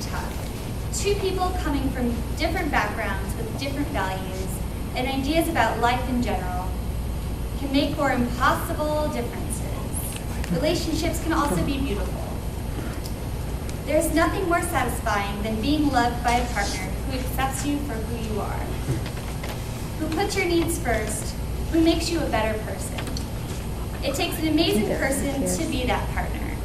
tough. Two people coming from different backgrounds with different values and ideas about life in general can make for impossible differences. Relationships can also be beautiful. There's nothing more satisfying than being loved by a partner who accepts you for who you are, who puts your needs first, who makes you a better person. It takes an amazing person to be that partner.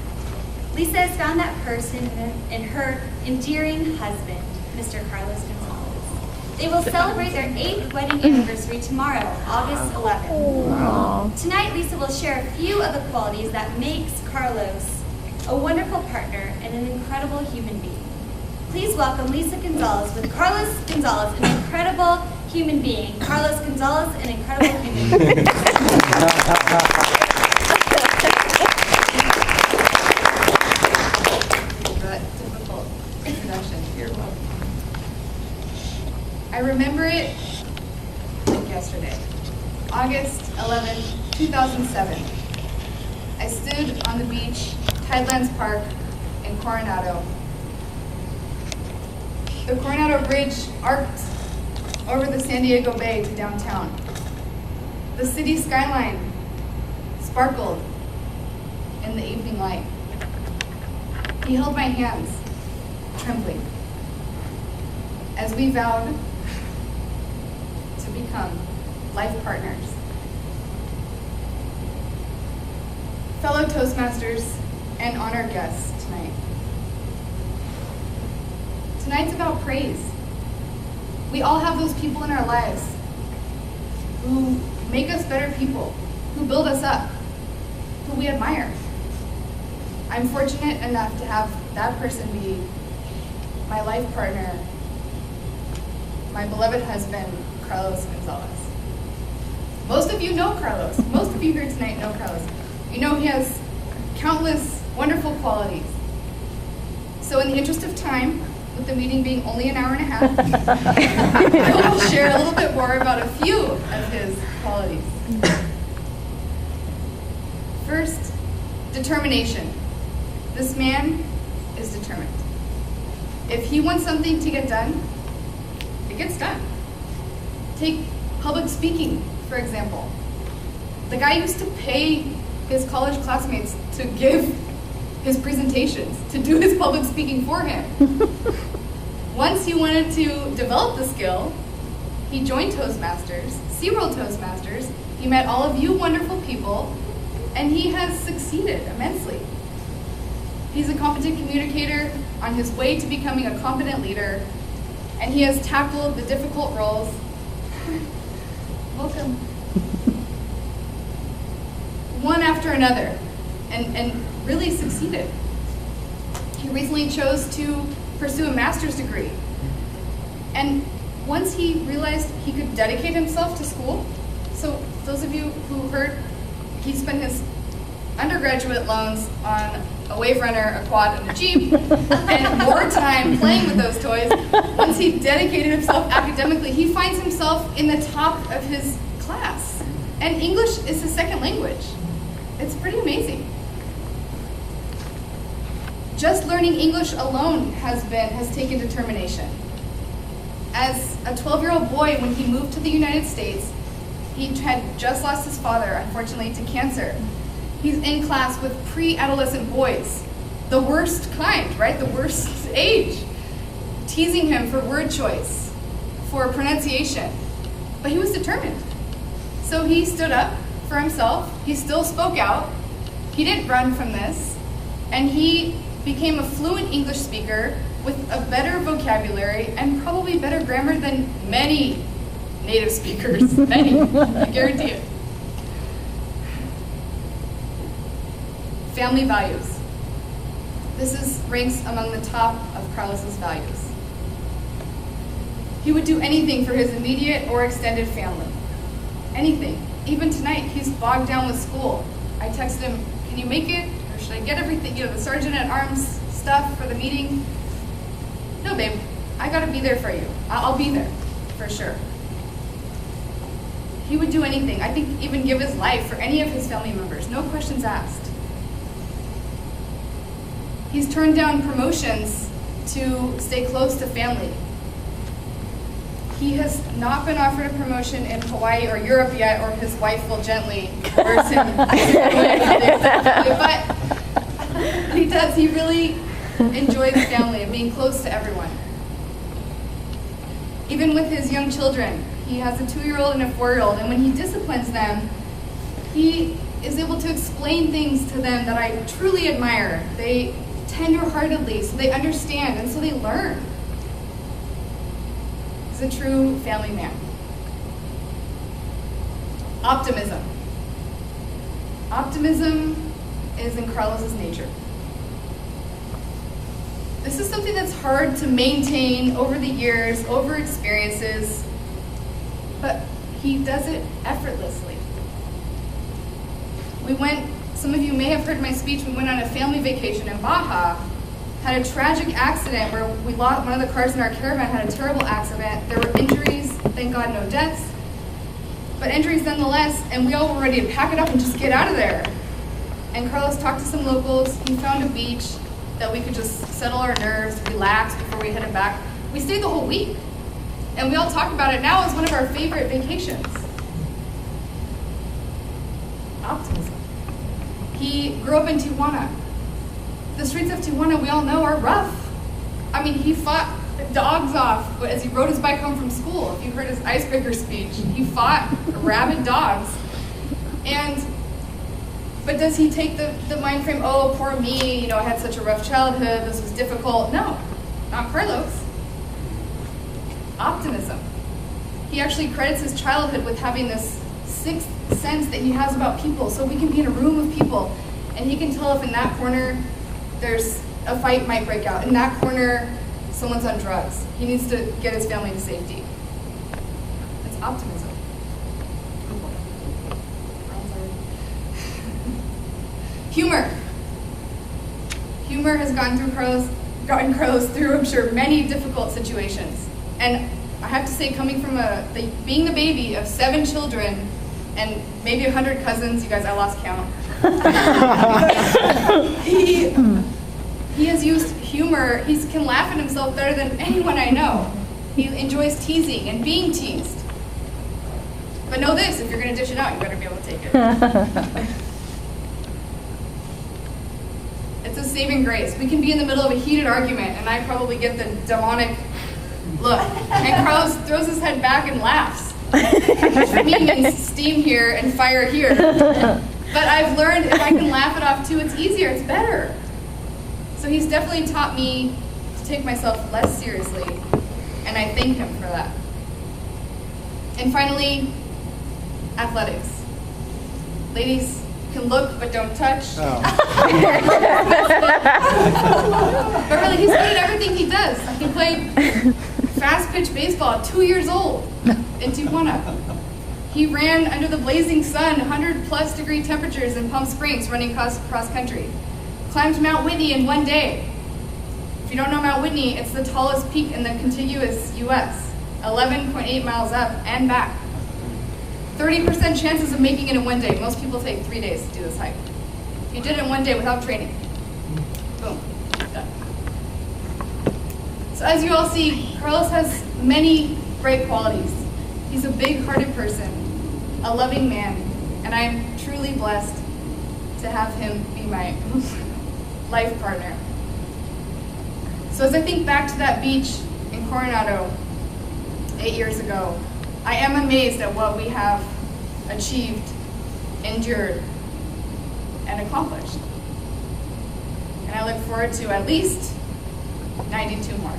Lisa has found that person in her endearing husband, Mr. Carlos Gonzalez. They will celebrate their 8th wedding anniversary tomorrow, August 11th. Aww. Tonight, Lisa will share a few of the qualities that makes Carlos a wonderful partner and an incredible human being. Please welcome Lisa Gonzalez with Carlos Gonzalez, an incredible human being. Carlos Gonzalez, an incredible human being. Difficult introduction. You're welcome. I remember it like yesterday, August 11, 2007. I stood on the beach, Tidelands Park in Coronado. The Coronado Bridge arced over the San Diego Bay to downtown. The city skyline sparkled in the evening light. He held my hands, trembling, as we vowed to become life partners. Fellow Toastmasters and honored guests tonight. Tonight's about praise. We all have those people in our lives who make us better people, who build us up, who we admire. I'm fortunate enough to have that person be my life partner, my beloved husband, Carlos Gonzalez. Most of you know Carlos. Most of you here tonight know Carlos. You know he has countless wonderful qualities. So in the interest of time, with the meeting being only an hour and a half, I will share a little bit more about a few of his qualities. First, determination. This man is determined. If he wants something to get done, it gets done. Take public speaking, for example. The guy used to pay his college classmates to give his presentations, to do his public speaking for him. Once he wanted to develop the skill, he joined Toastmasters, SeaWorld Toastmasters. He met all of you wonderful people, and he has succeeded immensely. He's a competent communicator on his way to becoming a competent leader, and he has tackled the difficult roles. Welcome. One after another, and really succeeded. He recently chose to pursue a master's degree. And once he realized he could dedicate himself to school, so those of you who heard, he spent his undergraduate loans on a wave runner, a quad, and a Jeep, and more time playing with those toys. Once he dedicated himself academically, he finds himself in the top of his class. And English is his second language. It's pretty amazing. Just learning English alone has taken determination. As a 12-year-old boy, when he moved to the United States, he had just lost his father, unfortunately, to cancer. He's in class with pre-adolescent boys, the worst kind, right? The worst age, teasing him for word choice, for pronunciation. But he was determined. So he stood up for himself. He still spoke out. He didn't run from this. And he became a fluent English speaker with a better vocabulary and probably better grammar than many native speakers. Many, I guarantee it. Family values. This ranks among the top of Carlos's values. He would do anything for his immediate or extended family. Anything. Even tonight, he's bogged down with school. I texted him, can you make it? Or should I get everything, the sergeant at arms stuff for the meeting? No, babe, I gotta be there for you. I'll be there, for sure. He would do anything. I think even give his life for any of his family members. No questions asked. He's turned down promotions to stay close to family. He has not been offered a promotion in Hawaii or Europe yet, or his wife will gently coerce him. But he does. He really enjoys family and being close to everyone. Even with his young children, he has a 2-year-old and a 4-year-old, and when he disciplines them, he is able to explain things to them that I truly admire. They tender-heartedly, so they understand, and so they learn. He's a true family man. Optimism. Optimism is in Carlos's nature. This is something that's hard to maintain over the years, over experiences, but he does it effortlessly. Some of you may have heard my speech, we went on a family vacation in Baja, had a tragic accident where we lost one of the cars in our caravan, had a terrible accident. There were injuries, thank God no deaths, but injuries nonetheless, and we all were ready to pack it up and just get out of there. And Carlos talked to some locals. He found a beach that we could just settle our nerves, relax before we headed back. We stayed the whole week, and we all talk about it now as one of our favorite vacations. Optimism. He grew up in Tijuana. The streets of Tijuana, we all know, are rough. I mean, he fought dogs off as he rode his bike home from school. If you heard his icebreaker speech, he fought rabid dogs. But does he take the mind frame, oh, poor me, I had such a rough childhood, this was difficult? No, not Carlos. Optimism. He actually credits his childhood with having this sixth sense that he has about people. So we can be in a room of people, and he can tell if in that corner there's a fight might break out. In that corner, someone's on drugs. He needs to get his family to safety. It's optimism. Humor. Humor has gotten Carlos through, I'm sure, many difficult situations. And I have to say, coming from being the baby of 7 children and maybe 100 cousins, you guys, I lost count. He has used humor. He can laugh at himself better than anyone I know. He enjoys teasing and being teased. But know this, if you're going to dish it out, you better be able to take it. It's a saving grace. We can be in the middle of a heated argument, and I probably get the demonic look. And Carlos throws his head back and laughs. Which for me means steam here and fire here. But I've learned if I can laugh it off too, it's easier, it's better. So he's definitely taught me to take myself less seriously, and I thank him for that. And finally, athletics. Ladies, you can look but don't touch. Oh. But really, he's good at everything he does. He played fast pitch baseball at 2 years old in Tijuana. He ran under the blazing sun, 100+ degree temperatures in Palm Springs, running cross country. Climbed Mount Whitney in one day. If you don't know Mount Whitney, it's the tallest peak in the contiguous U.S., 11.8 miles up and back. 30% chances of making it in one day. Most people take 3 days to do this hike. He did it in one day without training. Boom, done. So as you all see, Carlos has many great qualities. He's a big-hearted person, a loving man, and I am truly blessed to have him be my life partner. So as I think back to that beach in Coronado 8 years ago, I am amazed at what we have achieved, endured, and accomplished. And I look forward to at least 92 more.